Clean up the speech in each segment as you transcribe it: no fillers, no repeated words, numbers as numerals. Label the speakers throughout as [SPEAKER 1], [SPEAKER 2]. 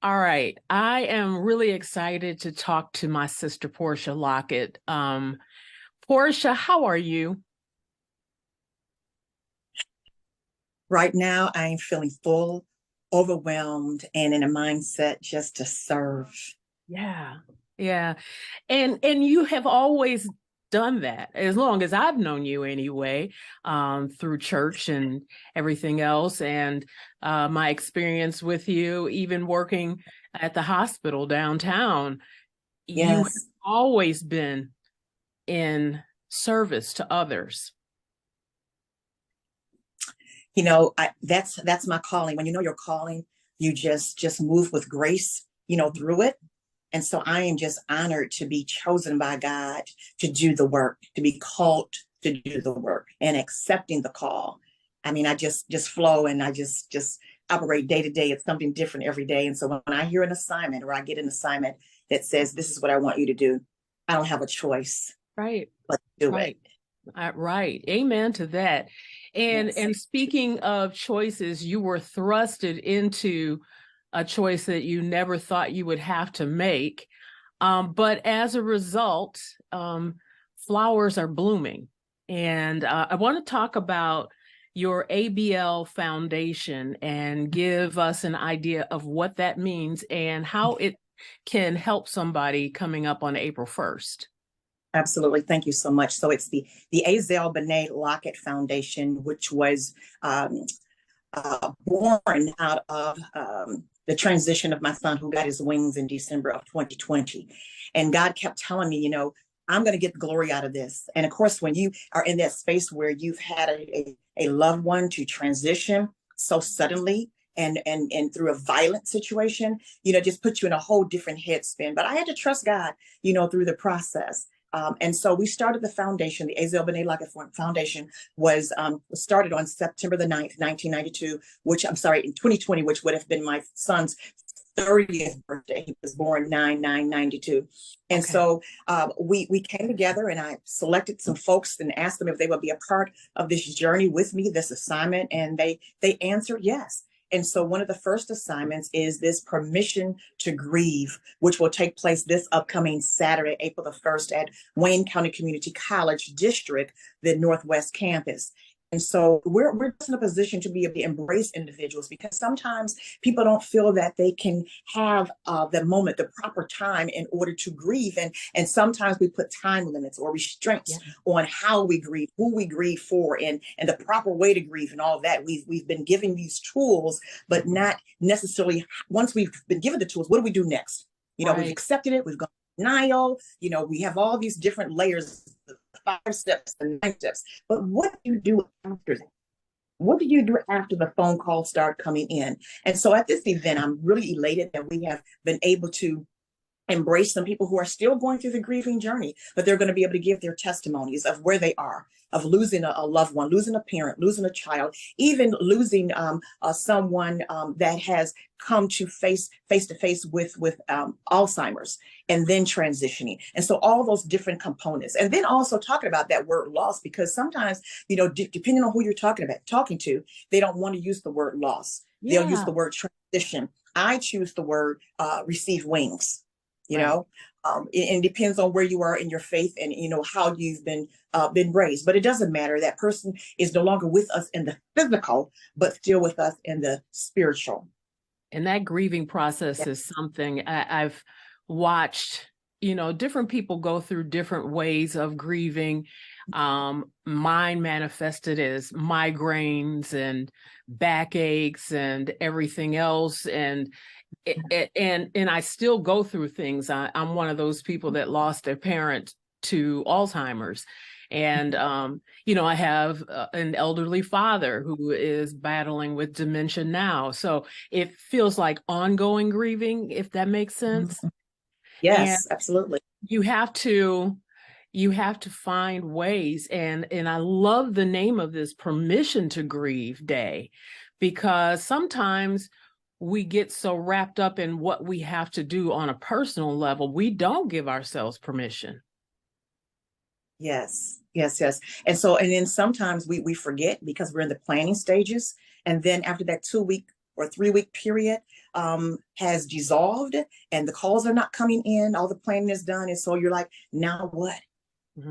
[SPEAKER 1] All right. I am really excited to talk to my sister, Portia Locket. Portia, how are you?
[SPEAKER 2] Right now, I'm feeling full, overwhelmed, and in a mindset just to serve.
[SPEAKER 1] Yeah. Yeah. And you have always done that as long as I've known you anyway, through church and everything else. And my experience with you, even working at the hospital downtown, you have
[SPEAKER 2] Yes,
[SPEAKER 1] always been in service to others.
[SPEAKER 2] that's my calling. When you know your calling, you just move with grace, through it. And so I am just honored to be chosen by God to do the work, to be called to do the work and accepting the call. I mean, I just flow and I just operate day to day. It's something different every day. And so when I hear an assignment or I get an assignment that says this is what I want you to do, I don't have a choice
[SPEAKER 1] Right.
[SPEAKER 2] but to do it.
[SPEAKER 1] Right. Right. Amen to that.
[SPEAKER 2] Yes.
[SPEAKER 1] And speaking of choices, you were thrusted into a choice that you never thought you would have to make. But as a result, flowers are blooming. And I want to talk about your ABL Foundation and give us an idea of what that means and how it can help somebody coming up on April 1st.
[SPEAKER 2] Absolutely. Thank you so much. So it's the Azal Benne Lockett Foundation, which was born out of the transition of my son who got his wings in December of 2020. And God kept telling me, I'm going to get the glory out of this. And of course, when you are in that space where you've had a loved one to transition so suddenly and through a violent situation, just put you in a whole different headspin. But I had to trust God, through the process. And so we started the foundation. The Azal Benne Lockett Foundation was started on September the 9th, 1992, which I'm sorry, in 2020, which would have been my son's 30th birthday. He was born 9/9/92. And
[SPEAKER 1] Okay.
[SPEAKER 2] so we came together and I selected some folks and asked them if they would be a part of this journey with me, this assignment, and they answered yes. And so one of the first assignments is this permission to grieve, which will take place this upcoming Saturday, April the 1st at Wayne County Community College District, the Northwest Campus. And so we're just in a position to be able to embrace individuals because sometimes people don't feel that they can have the moment, the proper time in order to grieve. And sometimes we put time limits or restraints
[SPEAKER 1] Yeah.
[SPEAKER 2] on how we grieve, who we grieve for, and the proper way to grieve and all that. We've been given these tools, but not necessarily once we've been given the tools, what do we do next? We've
[SPEAKER 1] Right.
[SPEAKER 2] accepted it, we've gone denial, we have all these different layers, 5 steps and 9 steps. But what do you do after that? What do you do after the phone calls start coming in? And so at this event, I'm really elated that we have been able to embrace some people who are still going through the grieving journey, but they're going to be able to give their testimonies of where they are, of losing a loved one, losing a parent, losing a child, even losing someone that has come to face to face with Alzheimer's, and then transitioning. And so all those different components, and then also talking about that word loss, because sometimes, depending on who you're talking to, they don't want to use the word loss. They'll use
[SPEAKER 1] Yeah.
[SPEAKER 2] the word transition. I choose the word receive wings, you
[SPEAKER 1] Right.
[SPEAKER 2] know it depends on where you are in your faith and how you've been raised, but it doesn't matter. That person is no longer with us in the physical but still with us in the spiritual.
[SPEAKER 1] And that grieving process
[SPEAKER 2] Yeah.
[SPEAKER 1] is something I've watched, different people go through different ways of grieving. Mine manifested as migraines and backaches and everything else. And and I still go through things. I'm one of those people that lost their parent to Alzheimer's. And I have an elderly father who is battling with dementia now. So it feels like ongoing grieving, if that makes sense.
[SPEAKER 2] Mhm.
[SPEAKER 1] And
[SPEAKER 2] Yes, absolutely.
[SPEAKER 1] you have to find ways, and I love the name of this Permission to Grieve Day, because sometimes we get so wrapped up in what we have to do on a personal level, we don't give ourselves permission.
[SPEAKER 2] Yes, yes, yes. And then sometimes we forget because we're in the planning stages. And then after that 2 week or 3 week period has dissolved and the calls are not coming in, all the planning is done. And so you're like, now what?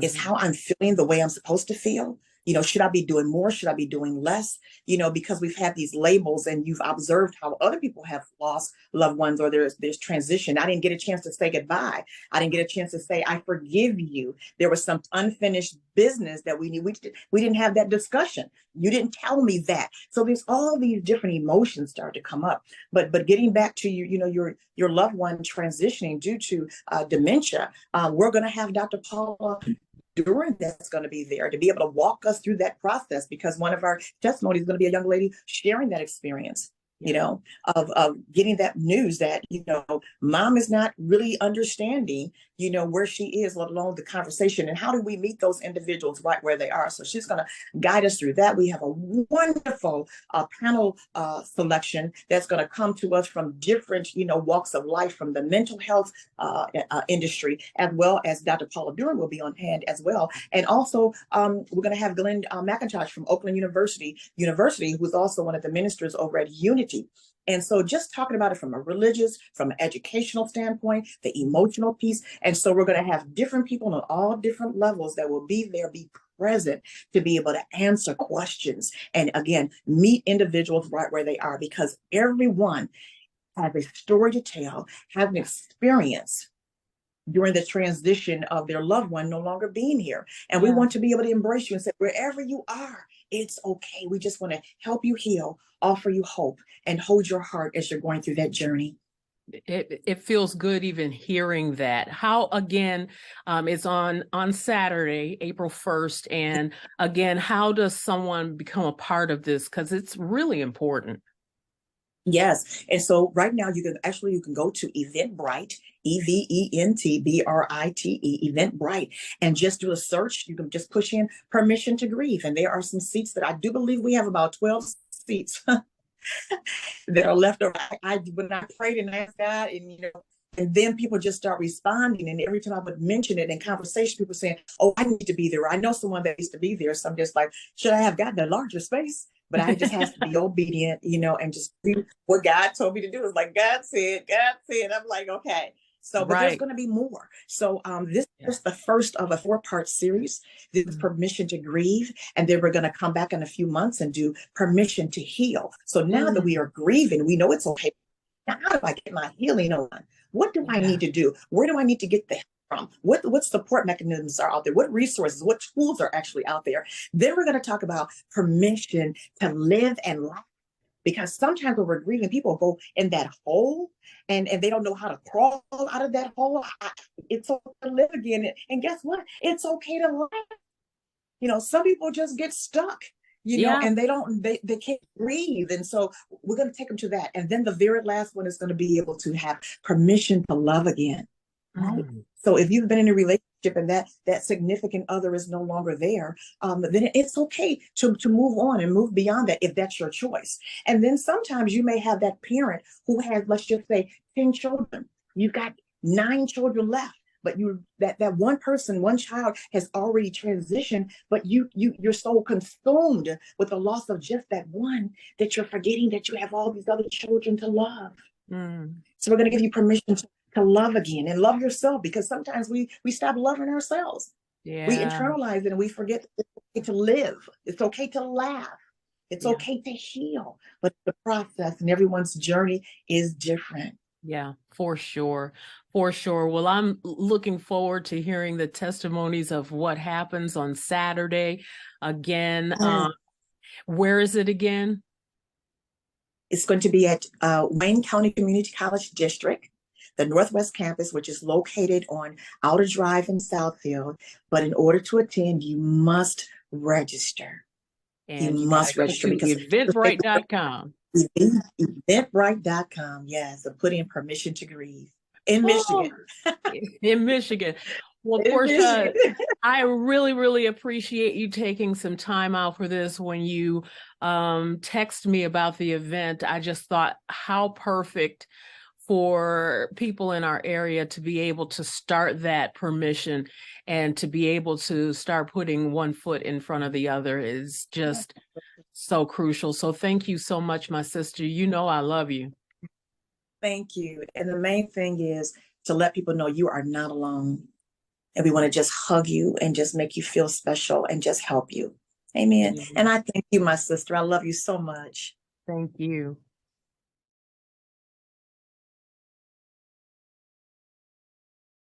[SPEAKER 2] Is how I'm feeling the way I'm supposed to feel? Should I be doing more? Should I be doing less? Because we've had these labels and you've observed how other people have lost loved ones or there's transition. I didn't get a chance to say goodbye. I didn't get a chance to say, I forgive you. There was some unfinished business that we need. We didn't have that discussion. You didn't tell me that. So there's all these different emotions start to come up. But getting back to your loved one transitioning due to dementia, we're going to have Dr. Paula Duran that's going to be there to be able to walk us through that process, because one of our testimonies is going to be a young lady sharing that experience, of getting that news that, mom is not really understanding, where she is, let alone the conversation. And how do we meet those individuals right where they are? So she's going to guide us through that. We have a wonderful panel selection that's going to come to us from different, walks of life, from the mental health industry, as well as Dr. Paula Duran will be on hand as well. And also, we're going to have Glenn McIntosh from Oakland University, who's also one of the ministers over at Unity. And so just talking about it from a religious, from an educational standpoint, the emotional piece. And so we're going to have different people on all different levels that will be there, be present to be able to answer questions. And again, meet individuals right where they are, because everyone has a story to tell, has an experience during the transition of their loved one no longer being here. And we want to be able to embrace you and say, wherever you are, it's okay. We just want to help you heal, offer you hope, and hold your heart as you're going through that journey.
[SPEAKER 1] It feels good even hearing that. How, again, it's on Saturday, April 1st. And again, how does someone become a part of this? Because it's really important.
[SPEAKER 2] Yes. And so right now you can go to Eventbrite, EVENTBRITE, Eventbrite, and just do a search. You can just push in permission to grieve. And there are some seats that I do believe we have about 12 seats that are left over. When I prayed and asked God, and then people just start responding. And every time I would mention it in conversation, people saying, oh, I need to be there. I know someone that needs to be there. So I'm just like, should I have gotten a larger space? But I just have to be obedient, and just do what God told me to do. It's like, God said. I'm like, okay. So, but there's going to be more. So this is the first of a 4-part series. This is Permission to Grieve. And then we're going to come back in a few months and do Permission to Heal. So now that we are grieving, we know it's okay. Now, how do I get my healing on? What do I need to do? Where do I need to get the help from? What support mechanisms are out there? What resources, what tools are actually out there? Then we're going to talk about permission to live and laugh. Because sometimes when we're grieving, people go in that hole and they don't know how to crawl out of that hole. It's okay to live again. And guess what? It's okay to laugh. Some people just get stuck, and they can't breathe. And so we're going to take them to that. And then the very last one is going to be able to have permission to love again. Right? So if you've been in a relationship and that significant other is no longer there, then it's okay to move on and move beyond that if that's your choice. And then sometimes you may have that parent who has, let's just say, 10 children. You've got 9 children left, but that one child has already transitioned, but you're so consumed with the loss of just that one that you're forgetting that you have all these other children to love. So we're going to give you permission to love again and love yourself, because sometimes we stop loving ourselves. We internalize it and we forget that it's okay to live. It's okay to laugh. It's okay to heal. But the process and everyone's journey is different.
[SPEAKER 1] Yeah, for sure. For sure. Well, I'm looking forward to hearing the testimonies of what happens on Saturday. Again, where is it again?
[SPEAKER 2] It's going to be at Wayne County Community College District, the Northwest Campus, which is located on Outer Drive in Southfield. But in order to attend, you must register.
[SPEAKER 1] And you must register to Eventbrite.com.
[SPEAKER 2] Eventbrite.com. Yes, and put in permission to grieve in Michigan.
[SPEAKER 1] In Michigan. Well, Portia, I really, really appreciate you taking some time out for this. When you text me about the event, I just thought how perfect for people in our area to be able to start that permission and to be able to start putting one foot in front of the other is just so crucial. So thank you so much, my sister. You know I love you.
[SPEAKER 2] Thank you. And the main thing is to let people know you are not alone. And we want to just hug you and just make you feel special and just help you. Amen. And I thank you, my sister. I love you so much.
[SPEAKER 1] Thank you.